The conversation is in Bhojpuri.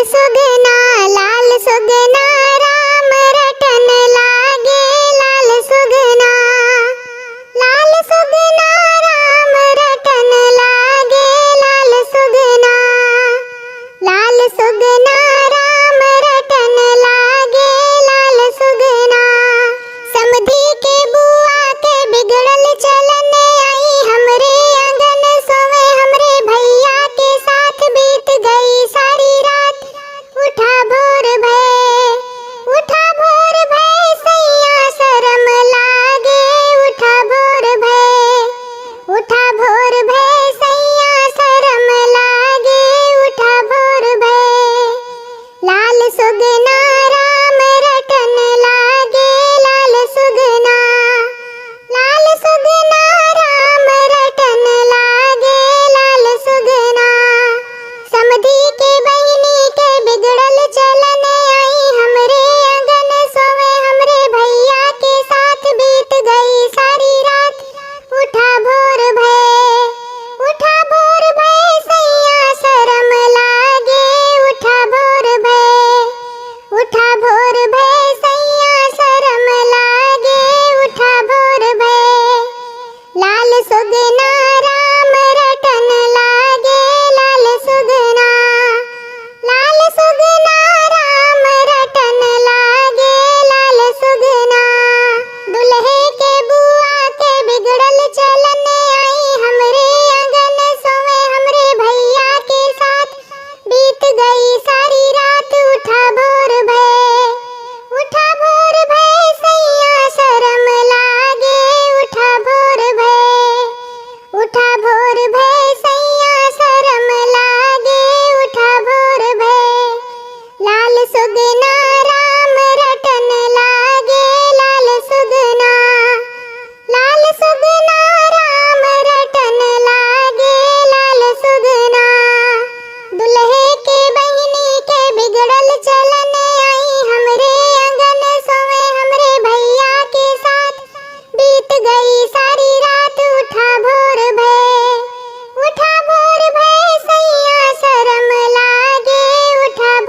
सुगना राम रटन लागे। लाल सुगना राम रटन लागे। लाल सुगना राम रटन लागे। लाल सुगना समधी के बुआ के बिगड़ल चलन आई हमरे आंगन सोवे हमरे भैया के साथ बीत गई सारी रात। उठा भोर भय सैया शर्म लागे। उठा भोर भय सैया शर्म लागे। उठा भोर भय लाल सुगना राम रटन लागे। लाल सुगना राम रटन लागे। लाल सुगना समधी के बहिनी के बिगड़ल चलन आई हमरे आंगन सोवे हमरे भैया के साथ बीत गई सारी रात। उठा भोर भय सैया शर्म लागे। उठा भोर भय सैया शर्म लागे। उठा भोर भय लाल सुगना राम रटन लागे। लाल सुगना राम रटन लागे। लाल सुगना दुल्हे के बुआ के बिगड़ल चलन आई हमरे आंगन सोवे हमरे भैया के साथ बीत गई सारी रात। उठा भोर भय सैया शर्म लागे। उठा भोर भय सैया शर्म लागे। उठा भोर भय लाल सुगना राम रटन लागे। लाल सुगना राम रटन लागे। लाल सुगना दुल्हे के बहिनी के बिगड़ल चलन आई हमरे आंगन सोवे हमरे भैया के साथ बीत गई सारी रात। उठा भोर